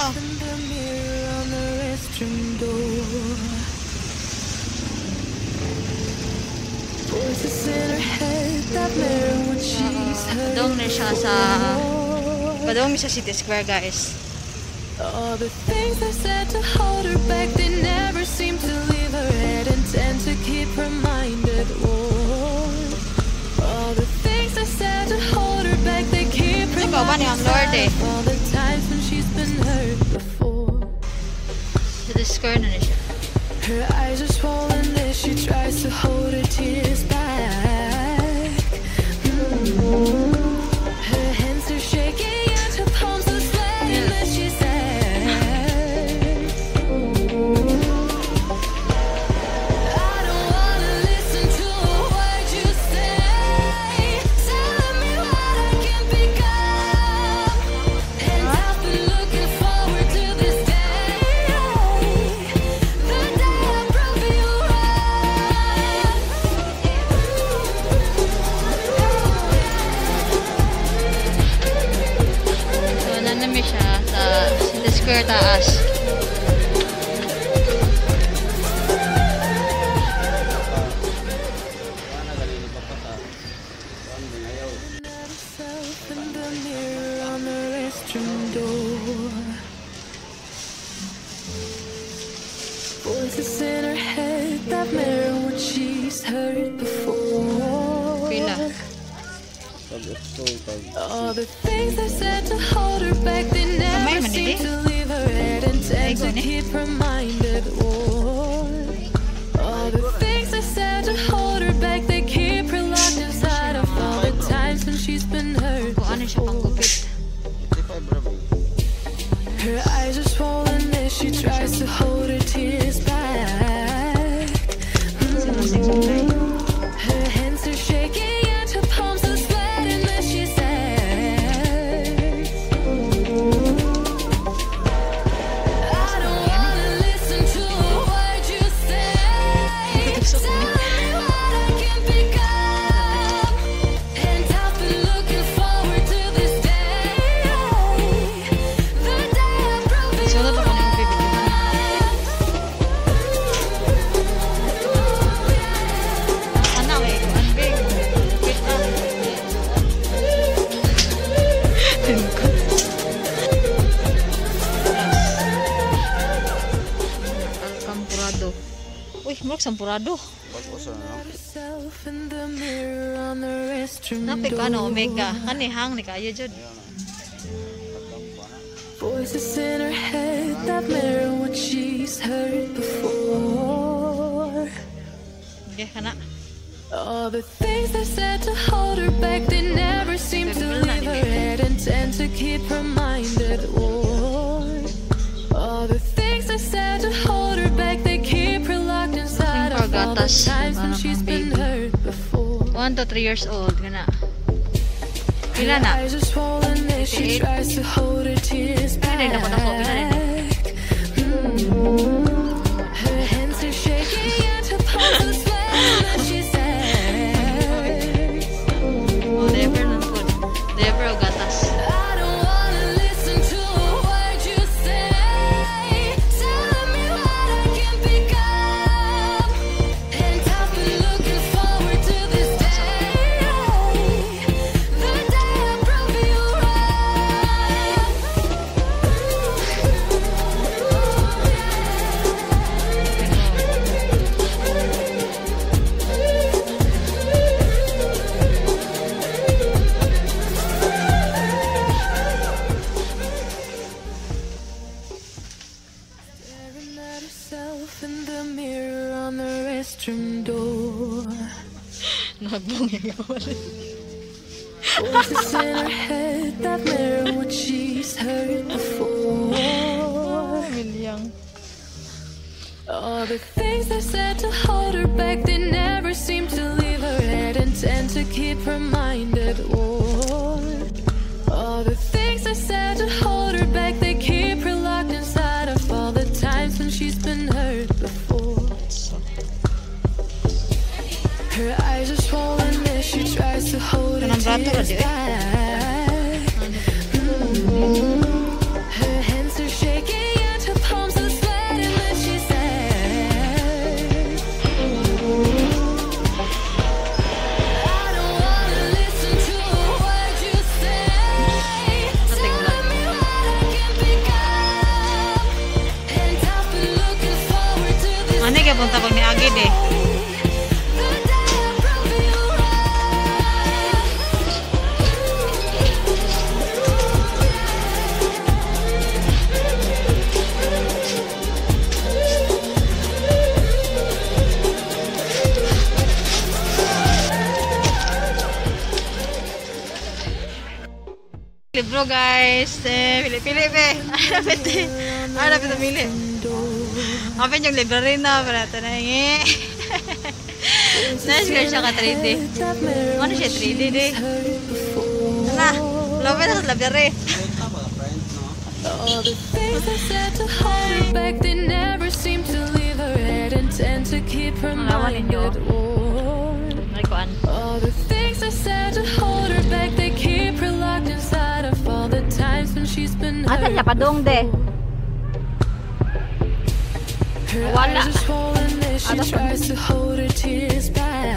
oh. Padong na siya sa padong sa City Square, guys. All the things I said to hold her back, they never seem to leave her head and tend to keep her mind at war. All the things I said to hold her back, they keep her mind at all the times when she's been hurt before. City Square na siya. Her eyes are swollen as she tries to hold her tears back. Her hands are shaking and her palms are sweating as she says, I don't wanna listen to a word you say. Tell me what I can become, and I've been looking forward to this day, the day I prove you right. So, nanami siya sa City Square taas. In the mirror on the restroom door, voices in her head that mirror what she's heard before. Pila. All the things I said to hold her back, they never seem to leave her head and tend to keep her mind at war. All the things I said to hold her back, they keep her locked inside of all the times when she's been hurt Kuan na siya pang before. gupit. Her eyes are swollen as she tries to hold her tears back. Her hands are shaking and her palms are sweating as she says, I don't wanna listen to a word you say. Tell me what I can become, and I've been looking forward to this day, the day I prove you So, na to kanang bibigyan. Ana, wey. Kuan, big. Wait lang. Alcampurado. Uy, murag sampurado. herself in the mirror on the restroom Napik ano, door. Omega. Kanihang ni kayo, Jud. Voices in her head that mirror what she's heard before. Okay, kana. All the things I said to hold her back, they never seem to leave her head and tend to keep her mind at war. All the things I said to hold her back, they keep her locked inside of all the times when she's been hurt before. 1 to 3 years old, kana. Pila Her na? eyes are swollen as she tries to hold her tears back. Pila na ko na ko, pila na. Her hands are shaking and her palms are sweating as she says, Never nun po. Never o gatas. I don't wanna listen to a word you say. Tell me what I can become, and I've been looking forward to this day, the day I prove you right. Staring at herself in the mirror on the restroom door. Nagbong yung wala. Voices in her head that mirror what she's heard before. Milyang. All the things I said to hold her back, they never seem to leave her head and tend to keep her mind at war. All the things I said to hold her back, they keep her locked inside of all the times when she's been hurt before. Her eyes are swollen as she tries to hold her Kanang brato ra tears di, eh. back. Her hands are shaking punta pag niagid eh. The day I prove you Libro guys, pili-pili be. Hanap ito pili. Kapin yung library na, para ito na hingi. Nice girl siya ka 3D. Ano siya 3D di? Ano? Love na sa library. all the things I said to hold her back, they never seem to leave her head and tend to keep her mind at war. Nagkuan. All the things I said to hold her back, they keep her locked inside of all the times when she's been hurt. Asa siya padong de. Her Wala. eyes are swollen as she Ano pa? tries to hold her tears back.